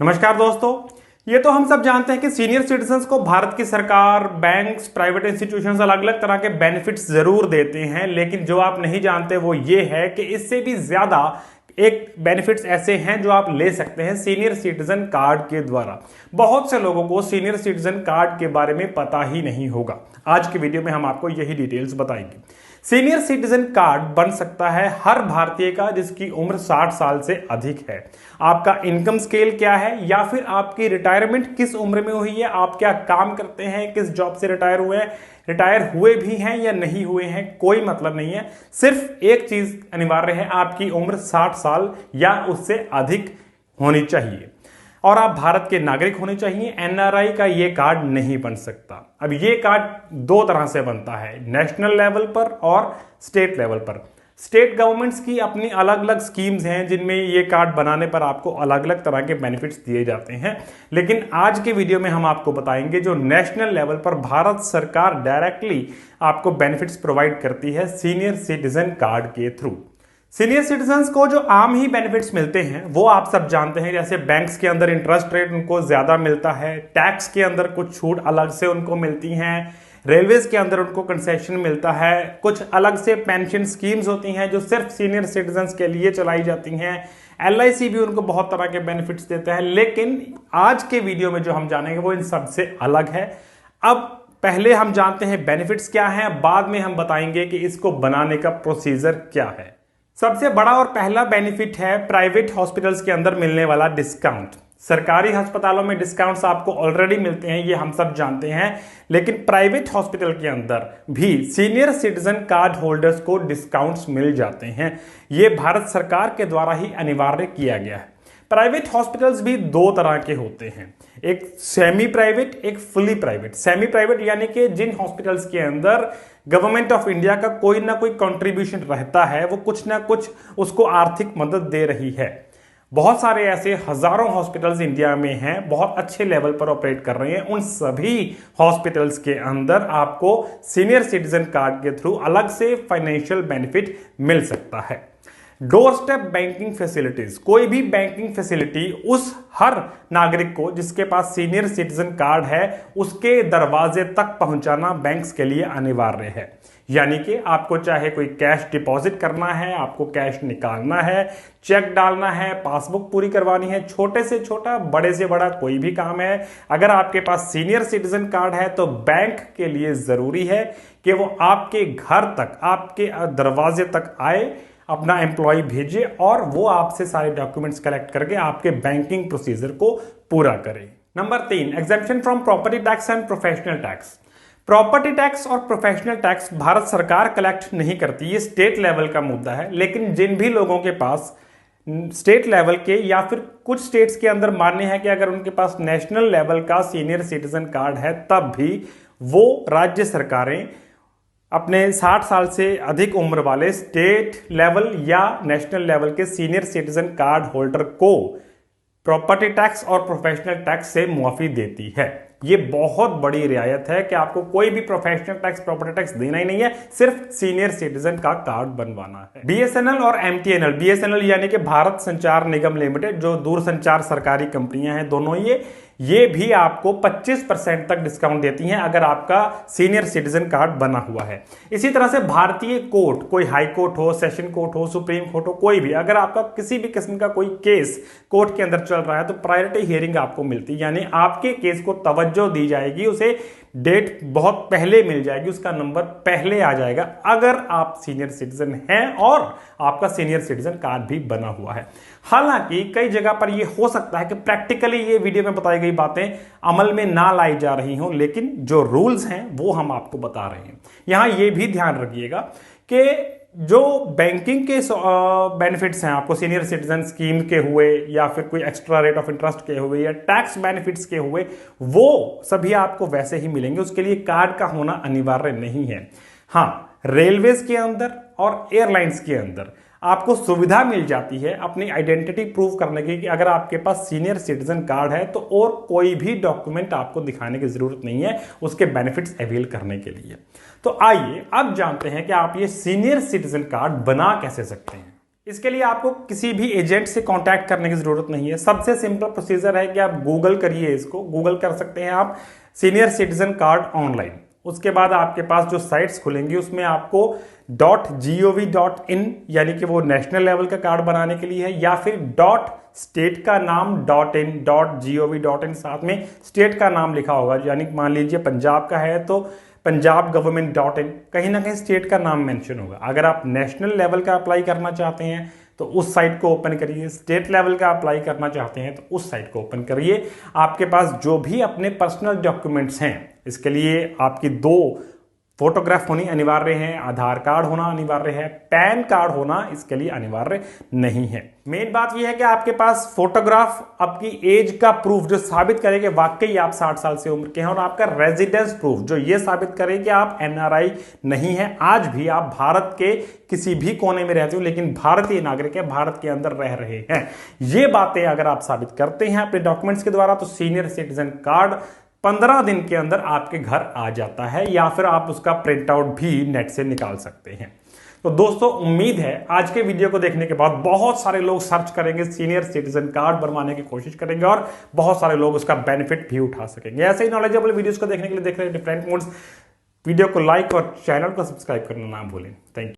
नमस्कार दोस्तों। ये तो हम सब जानते हैं कि सीनियर सिटीजन्स को भारत की सरकार, बैंक्स, प्राइवेट इंस्टीट्यूशंस अलग अलग तरह के बेनिफिट्स जरूर देते हैं, लेकिन जो आप नहीं जानते वो ये है कि इससे भी ज्यादा एक बेनिफिट्स ऐसे हैं जो आप ले सकते हैं सीनियर सिटीजन कार्ड के द्वारा। बहुत से लोगों को सीनियर सिटीजन कार्ड के बारे में पता ही नहीं होगा। आज के वीडियो में हम आपको यही डिटेल्स बताएंगे। सीनियर सिटीजन कार्ड बन सकता है हर भारतीय का जिसकी उम्र 60 साल से अधिक है। आपका इनकम स्केल क्या है या फिर आपकी रिटायरमेंट किस उम्र में हुई है, आप क्या काम करते हैं, किस जॉब से रिटायर हुए हैं, रिटायर हुए भी हैं या नहीं हुए हैं, कोई मतलब नहीं है। सिर्फ एक चीज अनिवार्य है, आपकी उम्र 60 साल या उससे अधिक होनी चाहिए और आप भारत के नागरिक होने चाहिए। एनआरआई का ये कार्ड नहीं बन सकता। अब ये कार्ड दो तरह से बनता है, नेशनल लेवल पर और स्टेट लेवल पर। स्टेट गवर्नमेंट्स की अपनी अलग अलग स्कीम्स हैं जिनमें ये कार्ड बनाने पर आपको अलग अलग तरह के बेनिफिट्स दिए जाते हैं, लेकिन आज के वीडियो में हम आपको बताएंगे जो नेशनल लेवल पर भारत सरकार डायरेक्टली आपको बेनिफिट्स प्रोवाइड करती है सीनियर सिटीजन कार्ड के थ्रू। सीनियर सिटीजन्स को जो आम ही बेनिफिट्स मिलते हैं वो आप सब जानते हैं, जैसे बैंक्स के अंदर इंटरेस्ट रेट उनको ज्यादा मिलता है, टैक्स के अंदर कुछ छूट अलग से उनको मिलती हैं, रेलवेज के अंदर उनको कंसेशन मिलता है, कुछ अलग से पेंशन स्कीम्स होती हैं जो सिर्फ सीनियर सिटीजन्स के लिए चलाई जाती हैं, एलआईसी भी उनको बहुत तरह के बेनिफिट्स देता है। लेकिन आज के वीडियो में जो हम जानेंगे वो इन सबसे अलग है। अब पहले हम जानते हैं बेनिफिट्स क्या हैं, बाद में हम बताएंगे कि इसको बनाने का प्रोसीजर क्या है। सबसे बड़ा और पहला बेनिफिट है प्राइवेट हॉस्पिटल्स के अंदर मिलने वाला डिस्काउंट। सरकारी अस्पतालों में डिस्काउंट्स आपको ऑलरेडी मिलते हैं, ये हम सब जानते हैं, लेकिन प्राइवेट हॉस्पिटल के अंदर भी सीनियर सिटीजन कार्ड होल्डर्स को डिस्काउंट्स मिल जाते हैं। ये भारत सरकार के द्वारा ही अनिवार्य किया गया है। प्राइवेट हॉस्पिटल्स भी दो तरह के होते हैं, एक सेमी प्राइवेट, एक फुली प्राइवेट। सेमी प्राइवेट यानी कि जिन हॉस्पिटल्स के अंदर गवर्नमेंट ऑफ इंडिया का कोई ना कोई कंट्रीब्यूशन रहता है, वो कुछ ना कुछ उसको आर्थिक मदद दे रही है। बहुत सारे ऐसे हजारों हॉस्पिटल्स इंडिया में हैं, बहुत अच्छे लेवल पर ऑपरेट कर रहे हैं। उन सभी हॉस्पिटल्स के अंदर आपको सीनियर सिटीजन कार्ड के थ्रू अलग से फाइनेंशियल बेनिफिट मिल सकता है। डोर स्टेप बैंकिंग फैसिलिटीज, कोई भी बैंकिंग फैसिलिटी उस हर नागरिक को जिसके पास सीनियर सिटीजन कार्ड है उसके दरवाजे तक पहुंचाना बैंक्स के लिए अनिवार्य है। यानी कि आपको चाहे कोई कैश डिपॉजिट करना है, आपको कैश निकालना है, चेक डालना है, पासबुक पूरी करवानी है, छोटे से छोटा, बड़े से बड़ा कोई भी काम है, अगर आपके पास सीनियर सिटीजन कार्ड है तो बैंक के लिए जरूरी है कि वो आपके घर तक, आपके दरवाजे तक आए, अपना एम्प्लॉय भेजे और वो आपसे सारे डॉक्यूमेंट्स कलेक्ट करके आपके बैंकिंग प्रोसीजर को पूरा करे। Number 3, exemption from property tax and professional tax. Property tax और प्रोफेशनल टैक्स भारत सरकार कलेक्ट नहीं करती, ये स्टेट लेवल का मुद्दा है। लेकिन जिन भी लोगों के पास स्टेट लेवल के या फिर कुछ स्टेट्स के अंदर मान्य है कि अगर उनके पास नेशनल लेवल का सीनियर सिटीजन कार्ड है, तब भी वो राज्य सरकारें अपने 60 साल से अधिक उम्र वाले स्टेट लेवल या नेशनल लेवल के सीनियर सिटीजन कार्ड होल्डर को प्रॉपर्टी टैक्स और प्रोफेशनल टैक्स से मुआफी देती है। ये बहुत बड़ी रियायत है कि आपको कोई भी प्रोफेशनल टैक्स, प्रॉपर्टी टैक्स देना ही नहीं है, सिर्फ सीनियर सिटीजन का कार्ड बनवाना है। बीएसएनएल और एमटीएनएल, बीएसएनएल यानी कि भारत संचार निगम लिमिटेड, जो दूरसंचार सरकारी कंपनियां हैं दोनों, ये भी आपको 25% तक डिस्काउंट देती हैं अगर आपका सीनियर सिटीजन कार्ड बना हुआ है। इसी तरह से भारतीय कोर्ट, कोई हाई कोर्ट हो, सेशन कोर्ट हो, सुप्रीम कोर्ट हो, कोई भी, अगर आपका किसी भी किस्म का कोई केस कोर्ट के अंदर चल रहा है तो प्रायोरिटी हियरिंग आपको मिलती है, यानी आपके केस को तवज्जो दी जाएगी, उसे डेट बहुत पहले मिल जाएगी, उसका नंबर पहले आ जाएगा अगर आप सीनियर सिटीजन हैं और आपका सीनियर सिटीजन कार्ड भी बना हुआ है। हालांकि कई जगह पर यह हो सकता है कि प्रैक्टिकली ये वीडियो में बताई गई बातें अमल में ना लाई जा रही हों, लेकिन जो रूल्स हैं वो हम आपको बता रहे हैं। यहां यह भी ध्यान रखिएगा कि जो बैंकिंग के बेनिफिट्स हैं आपको सीनियर सिटीजन स्कीम के हुए या फिर कोई एक्स्ट्रा रेट ऑफ इंटरेस्ट के हुए या टैक्स बेनिफिट्स के हुए, वो सभी आपको वैसे ही मिलेंगे, उसके लिए कार्ड का होना अनिवार्य नहीं है। हाँ, रेलवेज के अंदर और एयरलाइंस के अंदर आपको सुविधा मिल जाती है अपनी आइडेंटिटी प्रूव करने की कि अगर आपके पास सीनियर सिटीजन कार्ड है तो और कोई भी डॉक्यूमेंट आपको दिखाने की जरूरत नहीं है उसके बेनिफिट्स अवेल करने के लिए। तो आइए अब जानते हैं कि आप ये सीनियर सिटीजन कार्ड बना कैसे सकते हैं। इसके लिए आपको किसी भी एजेंट से कांटेक्ट करने की जरूरत नहीं है। सबसे सिंपल प्रोसीजर है कि आप गूगल करिए, इसको गूगल कर सकते हैं आप सीनियर सिटीजन कार्ड ऑनलाइन। उसके बाद आपके पास जो साइट्स खुलेंगी उसमें आपको .gov.in यानी कि वो नेशनल लेवल का कार्ड बनाने के लिए है, या फिर स्टेट का नाम .in .gov.in साथ में स्टेट का नाम लिखा होगा, यानी मान लीजिए पंजाब का है तो पंजाब गवर्नमेंट .in, कहीं ना कहीं स्टेट का नाम मेंशन होगा। अगर आप नेशनल लेवल का अप्लाई करना चाहते हैं तो उस साइट को ओपन करिए, स्टेट लेवल का अप्लाई करना चाहते हैं तो उस साइट को ओपन करिए। आपके पास जो भी अपने पर्सनल डॉक्यूमेंट्स हैं, इसके लिए आपकी 2 फोटोग्राफ होनी अनिवार्य है, आधार कार्ड होना अनिवार्य है, पैन कार्ड होना इसके लिए अनिवार्य नहीं है। मेन बात यह है कि आपके पास फोटोग्राफ आपकी एज का प्रूफ जो साबित करे कि वाकई आप 60 साल से उम्र के हैं, और आपका रेजिडेंस प्रूफ जो ये साबित करे कि आप NRI नहीं है, आज भी आप भारत के किसी भी कोने में रहते हो लेकिन भारतीय नागरिक है, भारत के अंदर रह रहे हैं। ये बातें अगर आप साबित करते हैं अपने डॉक्यूमेंट्स के द्वारा तो सीनियर सिटीजन कार्ड 15 दिन के अंदर आपके घर आ जाता है, या फिर आप उसका प्रिंट आउट भी नेट से निकाल सकते हैं। तो दोस्तों, उम्मीद है आज के वीडियो को देखने के बाद बहुत सारे लोग सर्च करेंगे, सीनियर सिटीजन कार्ड बनवाने की कोशिश करेंगे और बहुत सारे लोग उसका बेनिफिट भी उठा सकेंगे। ऐसे ही नॉलेजेबल वीडियोस को देखने के लिए देख रहे हैं डिफरेंट मोड्स। वीडियो को लाइक और चैनल को सब्सक्राइब करना ना भूलें। Thank you.